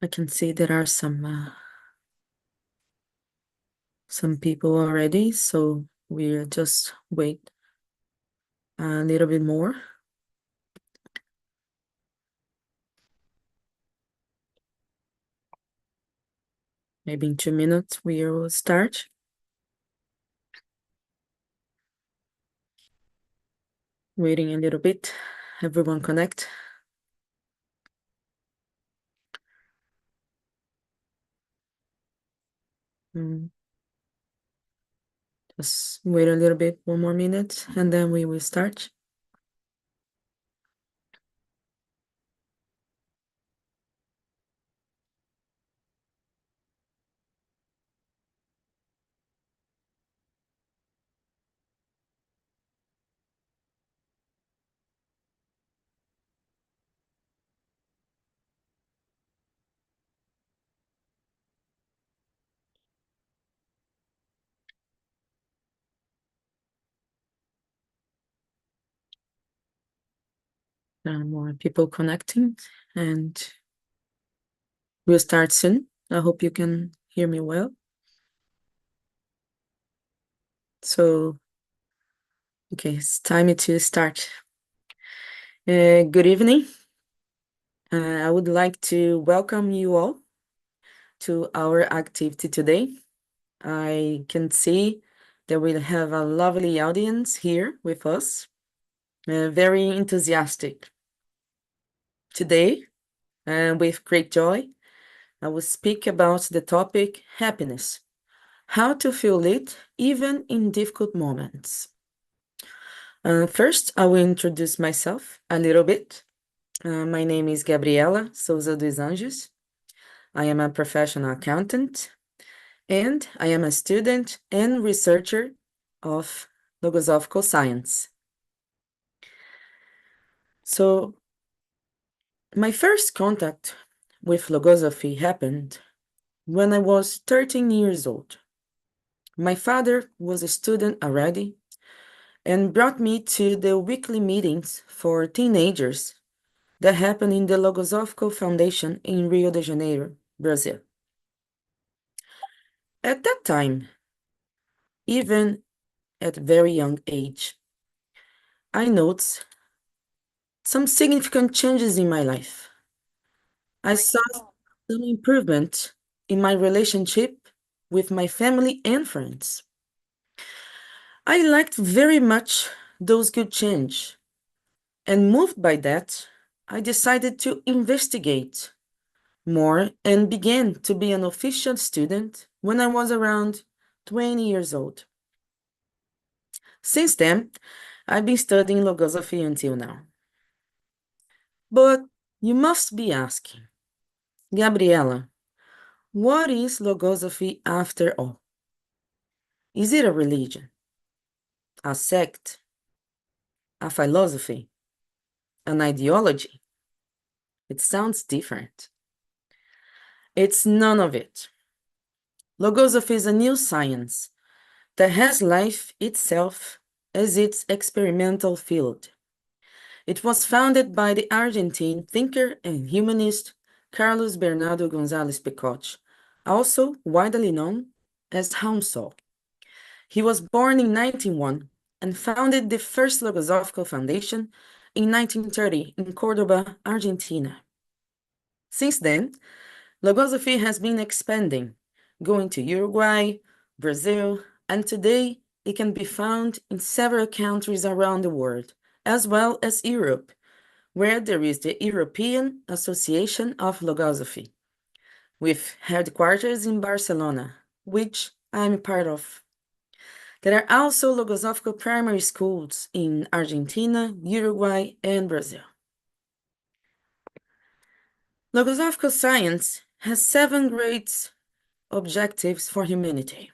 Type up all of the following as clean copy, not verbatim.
I can see there are some people already, so we'll just wait a little bit more. Maybe in 2 minutes we will start. Waiting a little bit. Everyone connect. Just wait a little bit, 1 more minute, and then we will start. There are more people connecting, and we'll start soon. I hope you can hear me well. So, okay, it's time to start. Good evening. I would like to welcome you all to our activity today. I can see that we'll have a lovely audience here with us, very enthusiastic. Today, with great joy, I will speak about the topic happiness, how to feel it even in difficult moments. First, I will introduce myself a little bit. My name is Gabriela Souza dos Anjos. I am a professional accountant, and I am a student and researcher of Logosophical Science. So, my first contact with Logosophy happened when I was 13 years old. My father was a student already and brought me to the weekly meetings for teenagers that happened in the Logosophical Foundation in Rio de Janeiro, Brazil. At that time, even at a very young age, I noticed some significant changes in my life. I saw some improvement in my relationship with my family and friends. I liked very much those good change, and moved by that, I decided to investigate more and began to be an official student when I was around 20 years old. Since then, I've been studying logosophy until now. But you must be asking, Gabriela, what is logosophy after all? Is it a religion, a sect, a philosophy, an ideology? It sounds different. It's none of it. Logosophy is a new science that has life itself as its experimental field. It was founded by the Argentine thinker and humanist Carlos Bernardo González Picoch, also widely known as Hounsou. He was born in 1901 and founded the first Logosophical Foundation in 1930 in Cordoba, Argentina. Since then, Logosophy has been expanding, going to Uruguay, Brazil, and today it can be found in several countries around the world, as well as Europe, where there is the European Association of Logosophy, with headquarters in Barcelona, which I'm part of. There are also logosophical primary schools in Argentina, Uruguay, and Brazil. Logosophical science has 7 great objectives for humanity,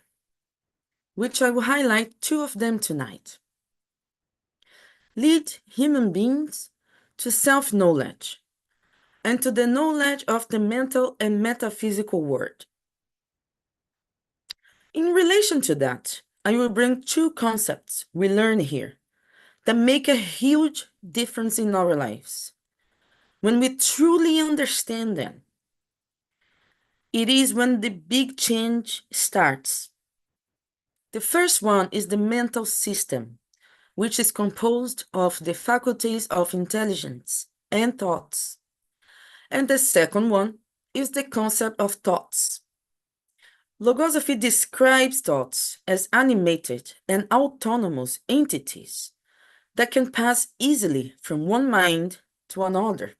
which I will highlight 2 of them tonight. Lead human beings to self-knowledge and to the knowledge of the mental and metaphysical world. In relation to that, I will bring 2 concepts we learn here that make a huge difference in our lives. when we truly understand them, it is when the big change starts. The first one is the mental system, which is composed of the faculties of intelligence and thoughts. And the second one is the concept of thoughts. Logosophy describes thoughts as animated and autonomous entities that can pass easily from one mind to another.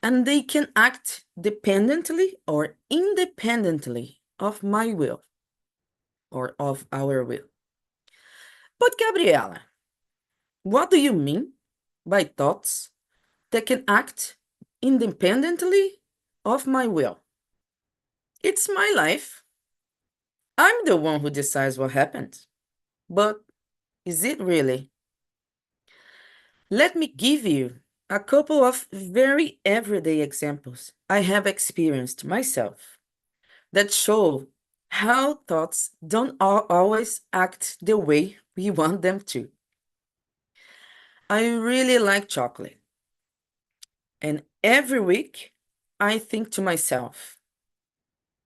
And they can act dependently or independently of my will or of our will. But Gabriela, what do you mean by thoughts that can act independently of my will? It's my life. I'm the one who decides what happens. But is it really? Let me give you a couple of very everyday examples I have experienced myself that show how thoughts don't always act the way we want them to. I really like chocolate, and every week I think to myself,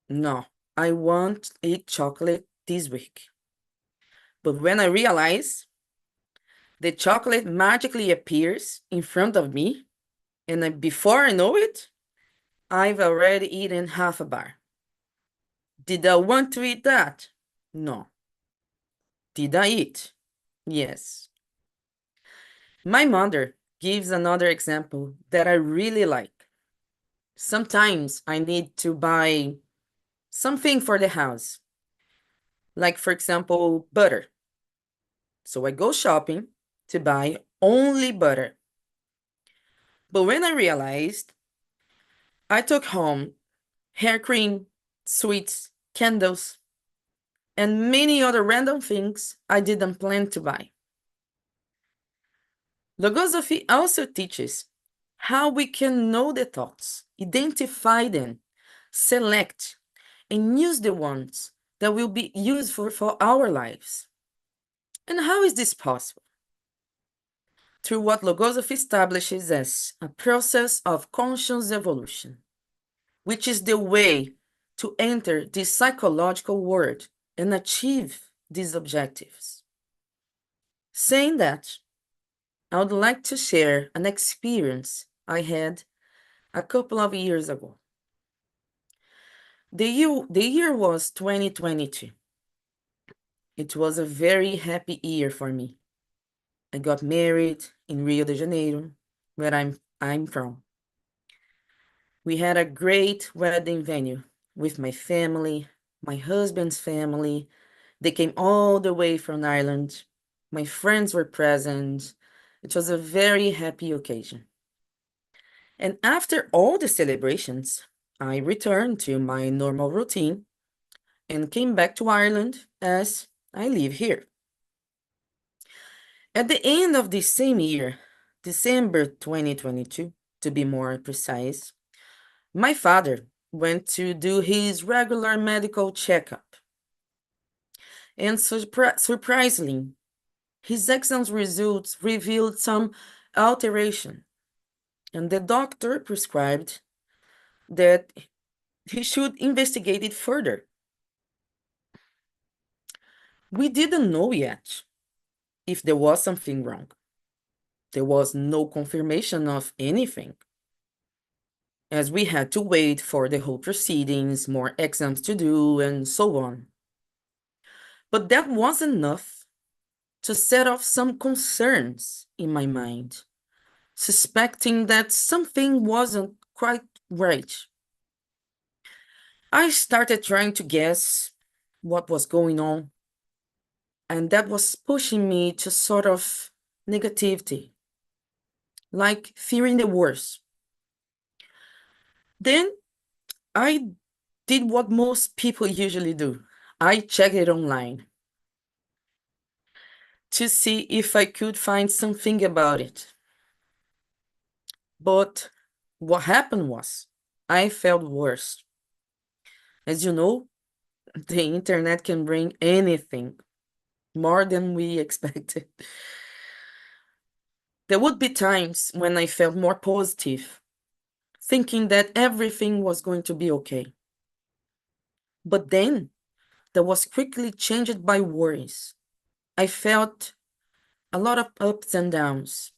no, I won't eat chocolate this week. But when I realize the chocolate magically appears in front of me, and before I know it, I've already eaten half a bar. Did I want to eat that? No. Did I eat? Yes. My mother gives another example that I really like. Sometimes I need to buy something for the house, like, for example, butter. So I go shopping to buy only butter. But when I realized, I took home hair cream, sweets, candles, and many other random things I didn't plan to buy. Logosophy also teaches how we can know the thoughts, identify them, select, and use the ones that will be useful for our lives. And how is this possible? Through what Logosophy establishes as a process of conscious evolution, which is the way to enter this psychological world and achieve these objectives. Saying that, I would like to share an experience I had a couple of years ago. The year was 2022. It was a very happy year for me. I got married in Rio de Janeiro, where I'm from. We had a great wedding venue with my family, my husband's family. They came all the way from Ireland. My friends were present. It was a very happy occasion. And after all the celebrations, I returned to my normal routine and came back to Ireland as I live here. At the end of the same year, December 2022, to be more precise, my father went to do his regular medical checkup. And surprisingly, his exam results revealed some alteration, and the doctor prescribed that he should investigate it further. We didn't know yet if there was something wrong. There was no confirmation of anything, as we had to wait for the whole proceedings, more exams to do, and so on. But that wasn't enough to set off some concerns in my mind, suspecting that something wasn't quite right. I started trying to guess what was going on, and that was pushing me to sort of negativity, like fearing the worst. Then I did what most people usually do. I checked it online to see if I could find something about it. But what happened was, I felt worse. As you know, the internet can bring anything, more than we expected. There would be times when I felt more positive, thinking that everything was going to be okay. But then that was quickly changed by worries. I felt a lot of ups and downs.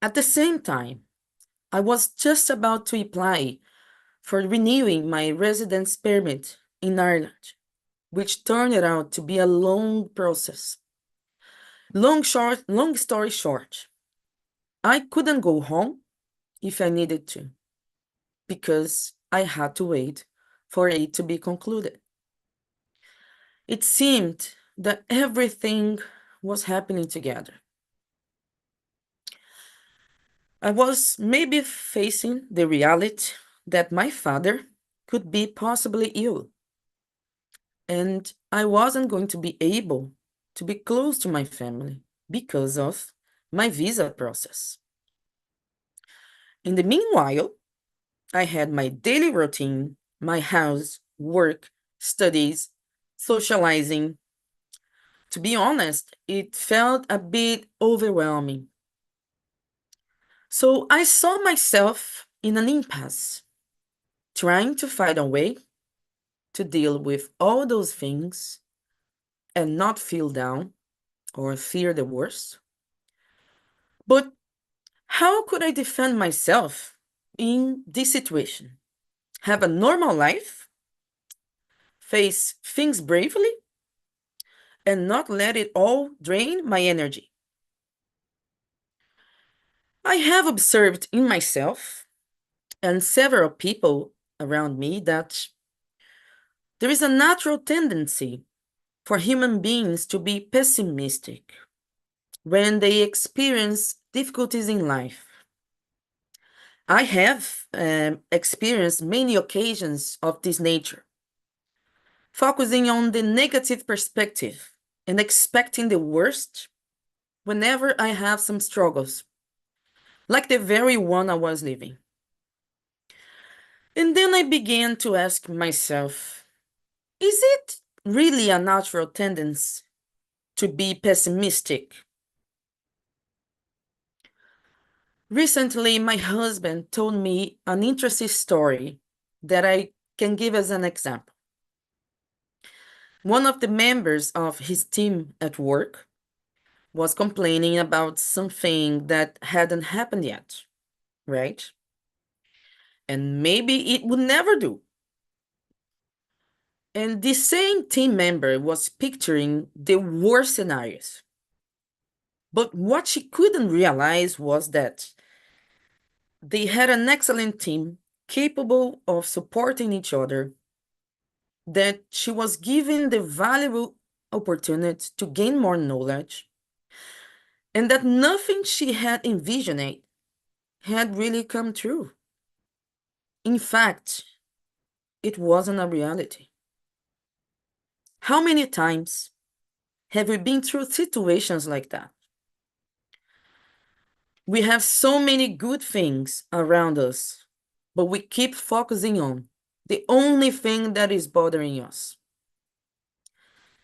At the same time, I was just about to apply for renewing my residence permit in Ireland, which turned out to be a long process. Long story short, I couldn't go home if I needed to because I had to wait for it to be concluded. It seemed that everything was happening together. I was maybe facing the reality that my father could be possibly ill, and I wasn't going to be able to be close to my family because of my visa process. In the meanwhile, I had my daily routine, my house, work, studies, socializing. To be honest, it felt a bit overwhelming. So I saw myself in an impasse, trying to find a way to deal with all those things and not feel down or fear the worst. But how could I defend myself in this situation? Have a normal life, face things bravely, and not let it all drain my energy. I have observed in myself and several people around me that there is a natural tendency for human beings to be pessimistic when they experience difficulties in life. I have experienced many occasions of this nature, focusing on the negative perspective and expecting the worst whenever I have some struggles, like the very one I was living. And then I began to ask myself, is it really a natural tendency to be pessimistic? Recently, my husband told me an interesting story that I can give as an example. One of the members of his team at work was complaining about something that hadn't happened yet, right? And maybe it would never do. And the same team member was picturing the worst scenarios. But what she couldn't realize was that they had an excellent team capable of supporting each other, that she was given the valuable opportunity to gain more knowledge, and that nothing she had envisioned had really come true. In fact, it wasn't a reality. How many times have we been through situations like that? We have so many good things around us, but we keep focusing on the only thing that is bothering us.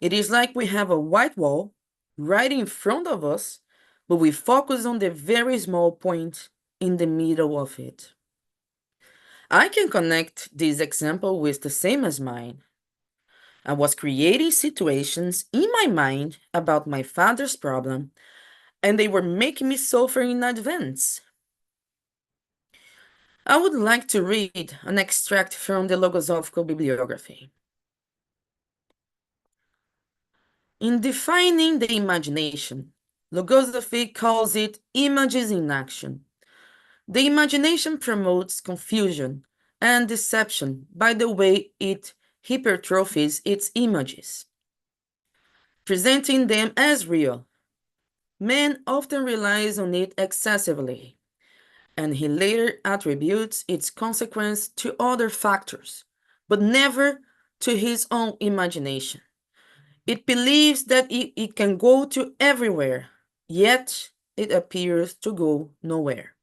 It is like we have a white wall right in front of us, but we focus on the very small point in the middle of it. I can connect this example with the same as mine. I was creating situations in my mind about my father's problem, and they were making me suffer in advance. I would like to read an extract from the Logosophical Bibliography. In defining the imagination, Logosophy calls it images in action. The imagination promotes confusion and deception by the way it hypertrophies its images, presenting them as real. Man often relies on it excessively, and he later attributes its consequence to other factors, but never to his own imagination. It believes that it can go to everywhere, yet it appears to go nowhere.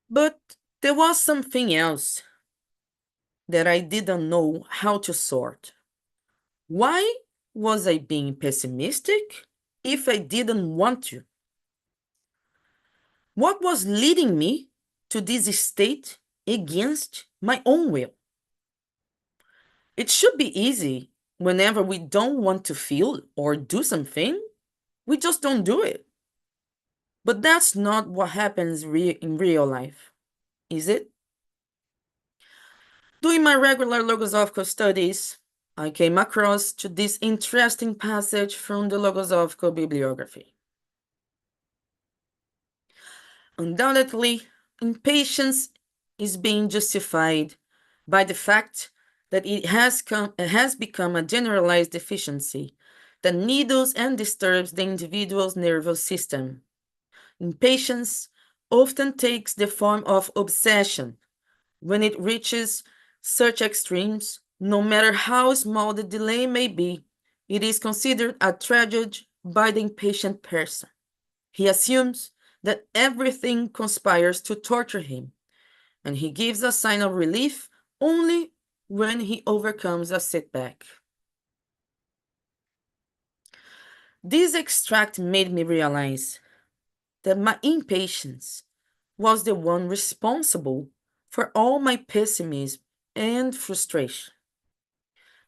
But there was something else that I didn't know how to sort. Why Was I being pessimistic if I didn't want to? What was leading me to this state against my own will? It should be easy whenever we don't want to feel or do something, we just don't do it. But that's not what happens in real life, is it? Doing my regular Logosophical studies, I came across to this interesting passage from the Logosophical bibliography. Undoubtedly, impatience is being justified by the fact that it has become a generalized deficiency that needles and disturbs the individual's nervous system. Impatience often takes the form of obsession. When it reaches such extremes, no matter how small the delay may be, it is considered a tragedy by the impatient person. He assumes that everything conspires to torture him, and he gives a sign of relief only when he overcomes a setback. This extract made me realize that my impatience was the one responsible for all my pessimism and frustration.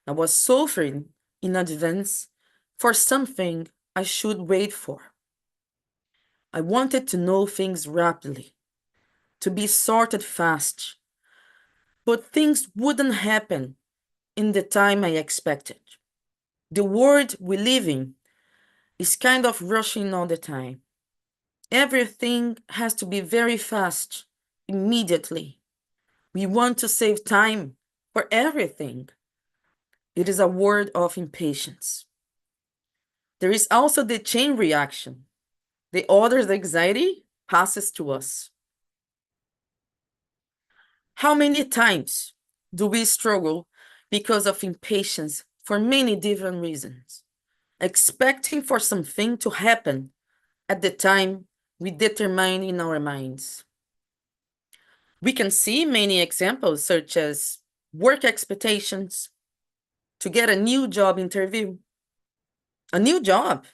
I was suffering in advance for something I should wait for. I wanted to know things rapidly, to be sorted fast, but things wouldn't happen in the time I expected. The world we live in is kind of rushing all the time. Everything has to be very fast, immediately. We want to save time for everything. It is a word of impatience. There is also the chain reaction. The other's anxiety passes to us. How many times do we struggle because of impatience for many different reasons, expecting for something to happen at the time we determine in our minds? We can see many examples, such as work expectations, to get a new job interview, a new job,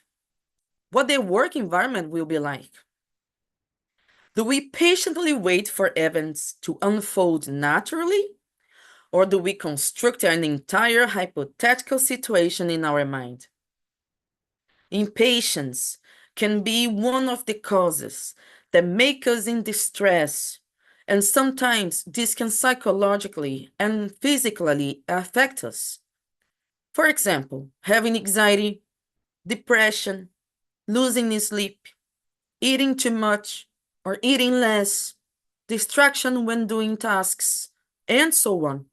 what the work environment will be like. Do we patiently wait for events to unfold naturally? Or do we construct an entire hypothetical situation in our mind? Impatience can be one of the causes that make us in distress, and sometimes this can psychologically and physically affect us. For example, having anxiety, depression, losing sleep, eating too much or eating less, distraction when doing tasks, and so on.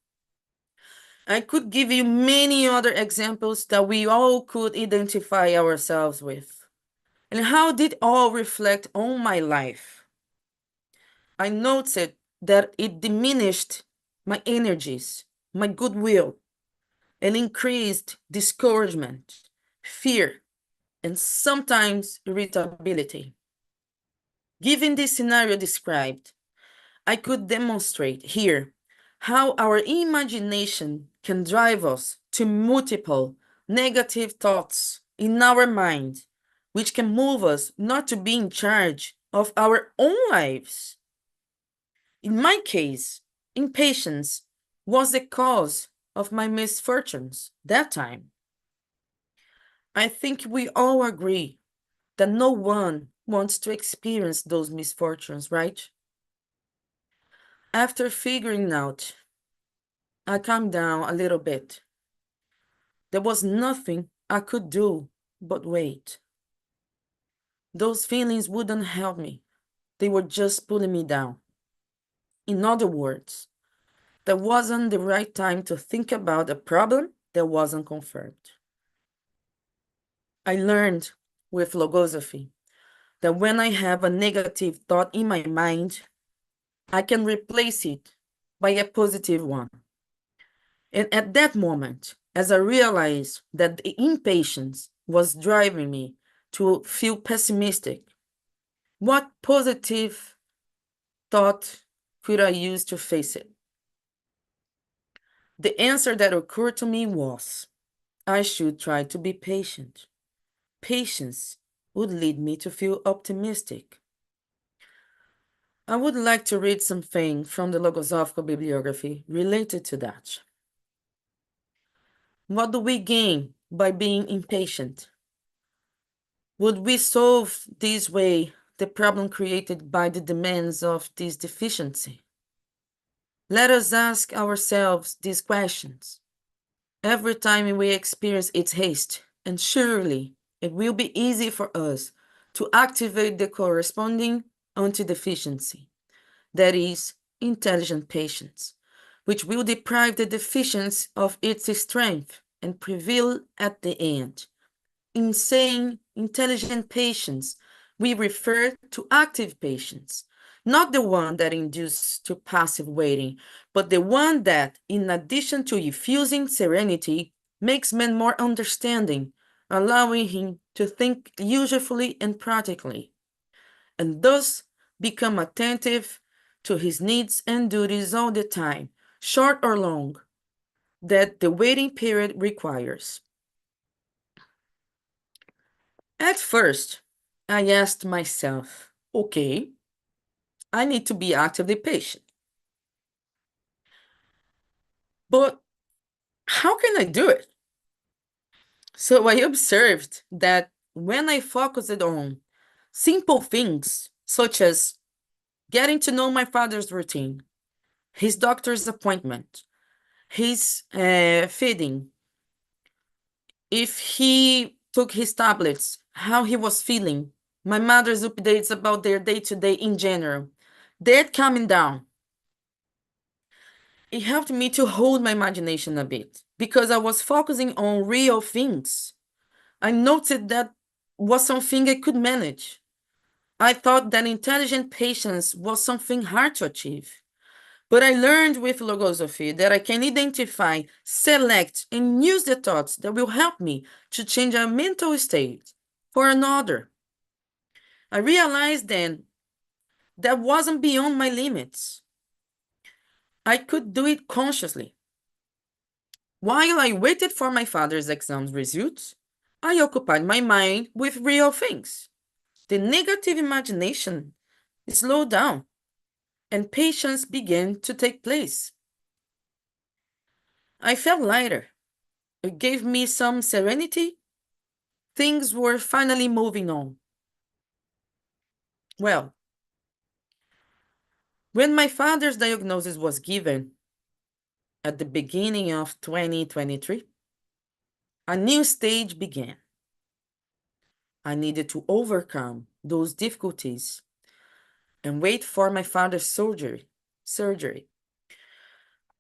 I could give you many other examples that we all could identify ourselves with. And how did all reflect on my life? I noted that it diminished my energies, my goodwill, and increased discouragement, fear, and sometimes irritability. Given this scenario described, I could demonstrate here how our imagination can drive us to multiple negative thoughts in our mind, which can move us not to be in charge of our own lives. In my case, impatience was the cause of my misfortunes that time. I think we all agree that no one wants to experience those misfortunes, right? After figuring out, I calmed down a little bit. There was nothing I could do but wait. Those feelings wouldn't help me. They were just pulling me down. In other words, there wasn't the right time to think about a problem that wasn't confirmed. I learned with logosophy that when I have a negative thought in my mind, I can replace it by a positive one. And at that moment, as I realized that the impatience was driving me to feel pessimistic, what positive thought could I use to face it? The answer that occurred to me was, I should try to be patient. Patience would lead me to feel optimistic. I would like to read something from the Logosophical bibliography related to that. What do we gain by being impatient? Would we solve this way the problem created by the demands of this deficiency? Let us ask ourselves these questions every time we experience its haste, and surely it will be easy for us to activate the corresponding anti-deficiency, that is, intelligent patience, which will deprive the deficiency of its strength and prevail at the end. In saying intelligent patience, we refer to active patience, not the one that induces to passive waiting, but the one that, in addition to effusing serenity, makes man more understanding, allowing him to think usefully and practically, and thus become attentive to his needs and duties all the time, short or long, that the waiting period requires. At first, I asked myself, okay, I need to be actively patient. But how can I do it? So I observed that when I focused on simple things, such as getting to know my father's routine, his doctor's appointment, his feeding, if he took his tablets, how he was feeling, my mother's updates about their day to day in general, that calming down, it helped me to hold my imagination a bit because I was focusing on real things. I noted that was something I could manage. I thought that intelligent patience was something hard to achieve. But I learned with Logosophy that I can identify, select, and use the thoughts that will help me to change a mental state for another. I realized then that wasn't beyond my limits. I could do it consciously. While I waited for my father's exam results, I occupied my mind with real things. The negative imagination slowed down and patience began to take place. I felt lighter. It gave me some serenity. Things were finally moving on. Well, when my father's diagnosis was given at the beginning of 2023, a new stage began. I needed to overcome those difficulties and wait for my father's surgery,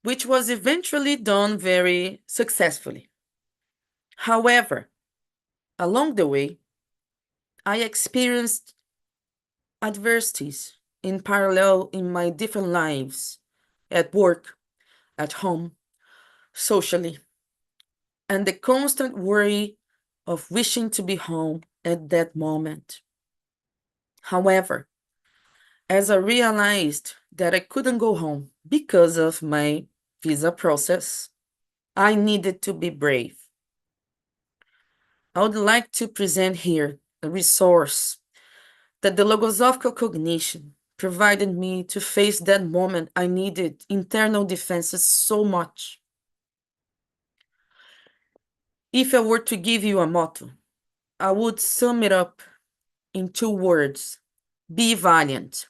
which was eventually done very successfully. However, along the way, I experienced adversities in parallel in my different lives, at work, at home, socially, and the constant worry of wishing to be home at that moment. However, as I realized that I couldn't go home because of my visa process, I needed to be brave. I would like to present here a resource that the Logosophical cognition provided me to face that moment I needed internal defenses so much. If I were to give you a motto, I would sum it up in two words: be valiant.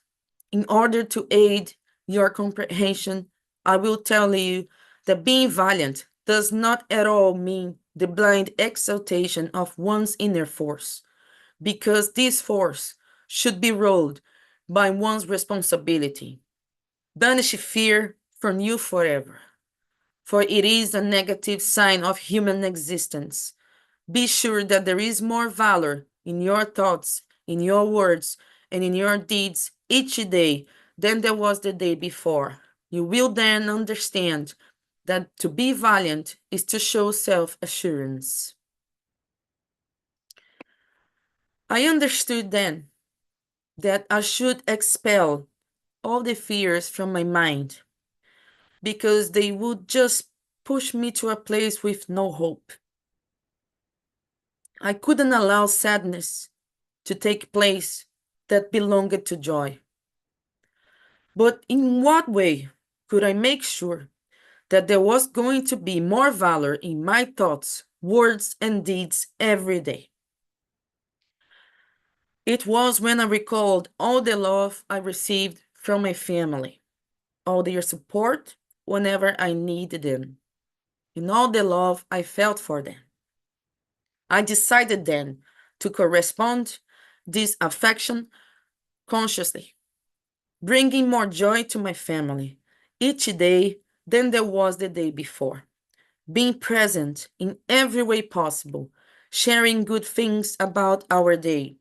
In order to aid your comprehension, I will tell you that being valiant does not at all mean the blind exaltation of one's inner force, because this force should be ruled by one's responsibility. Banish fear from you forever, for it is a negative sign of human existence. Be sure that there is more valor in your thoughts, in your words, and in your deeds each day than there was the day before. You will then understand that to be valiant is to show self-assurance. I understood then that I should expel all the fears from my mind because they would just push me to a place with no hope. I couldn't allow sadness to take place that belonged to joy. But in what way could I make sure that there was going to be more valor in my thoughts, words, and deeds every day? It was when I recalled all the love I received from my family, all their support whenever I needed them, and all the love I felt for them. I decided then to correspond this affection consciously, bringing more joy to my family each day than there was the day before, being present in every way possible, sharing good things about our day,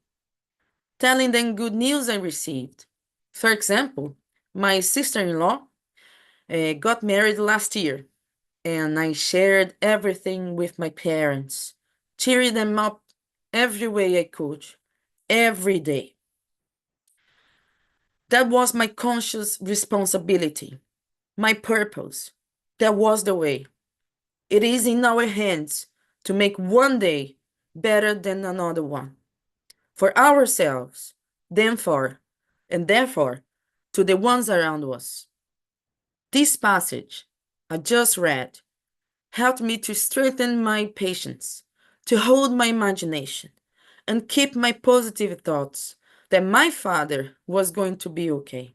telling them good news I received. For example, my sister-in-law got married last year, and I shared everything with my parents, cheering them up every way I could, every day. That was my conscious responsibility, my purpose. That was the way. It is in our hands to make one day better than another one, for ourselves, and therefore to the ones around us. This passage I just read helped me to strengthen my patience, to hold my imagination, and keep my positive thoughts that my father was going to be okay.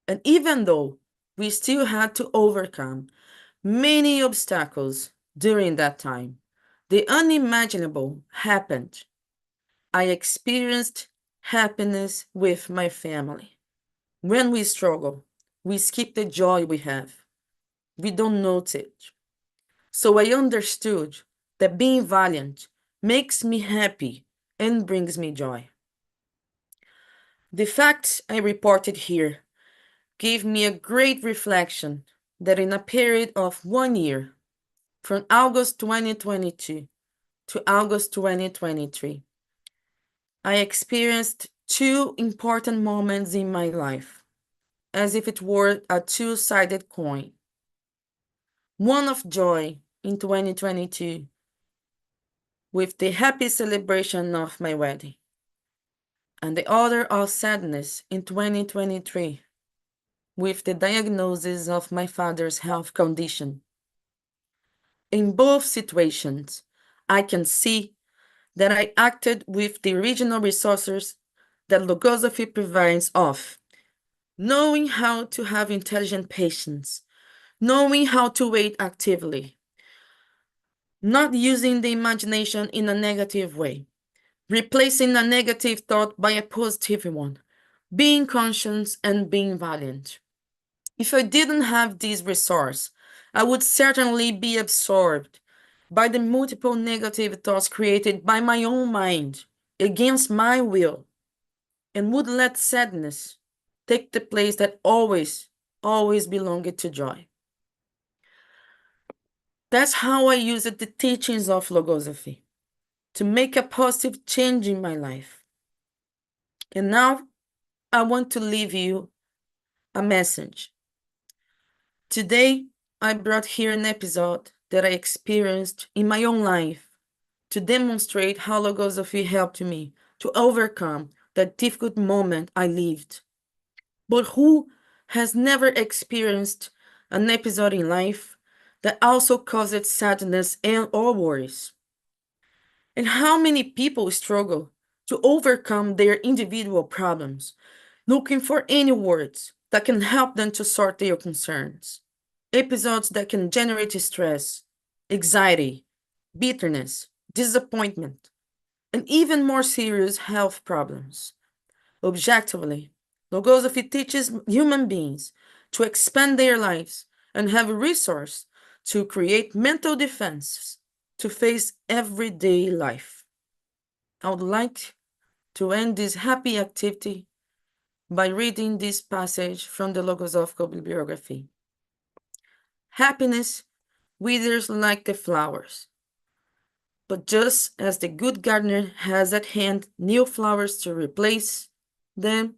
And even though we still had to overcome many obstacles during that time, the unimaginable happened. I experienced happiness with my family. When we struggle, we skip the joy we have. We don't notice it. So I understood that being valiant makes me happy and brings me joy. The facts I reported here gave me a great reflection that in a period of 1 year, from August 2022 to August 2023, I experienced two important moments in my life, as if it were a two-sided coin. One of joy in 2022 with the happy celebration of my wedding, and the other of sadness in 2023 with the diagnosis of my father's health condition. In both situations, I can see that I acted with the original resources that Logosophy provides of, knowing how to have intelligent patience, knowing how to wait actively, not using the imagination in a negative way, replacing a negative thought by a positive one, being conscious and being valiant. If I didn't have this resource, I would certainly be absorbed by the multiple negative thoughts created by my own mind against my will, and would let sadness take the place that always belonged to joy. That's how I used the teachings of Logosophy to make a positive change in my life. And now I want to leave you a message. Today, I brought here an episode that I experienced in my own life to demonstrate how Logosophy helped me to overcome that difficult moment I lived. But who has never experienced an episode in life that also caused sadness and or worries? And how many people struggle to overcome their individual problems, looking for any words that can help them to sort their concerns? Episodes that can generate stress, anxiety, bitterness, disappointment, and even more serious health problems. Objectively, Logosophy teaches human beings to expand their lives and have a resource to create mental defenses to face everyday life. I would like to end this happy activity by reading this passage from the Logosophical bibliography. Happiness withers like the flowers, but just as the good gardener has at hand new flowers to replace them,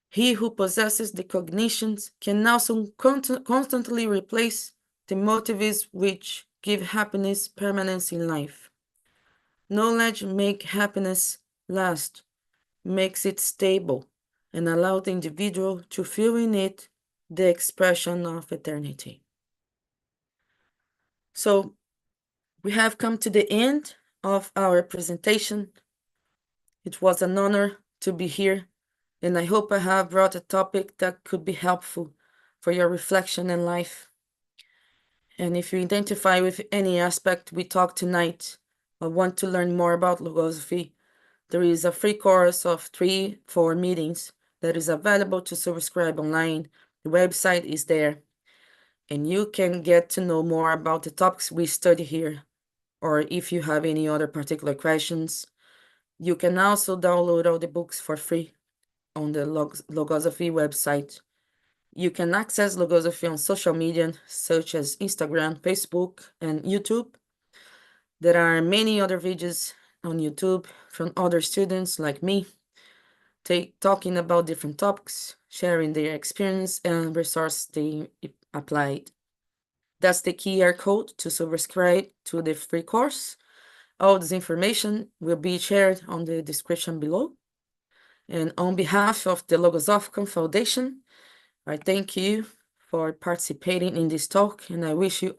he who possesses the cognitions can also constantly replace the motives which give happiness permanence in life. Knowledge makes happiness last, makes it stable, and allows the individual to feel in it the expression of eternity. So we have come to the end of our presentation. It was an honor to be here, and I hope I have brought a topic that could be helpful for your reflection in life. And if you identify with any aspect we talked tonight or want to learn more about Logosophy, there is a free course of 3-4 meetings that is available to subscribe online. The website is there, and you can get to know more about the topics we study here. Or if you have any other particular questions, you can also download all the books for free on the Logosophy website. You can access Logosophy on social media such as Instagram, Facebook, and YouTube. There are many other videos on YouTube from other students like me, talking about different topics, sharing their experience and resources they applied. That's the QR code to subscribe to the free course. All this information will be shared on the description below. And on behalf of the Logosophical Foundation, I thank you for participating in this talk, and I wish you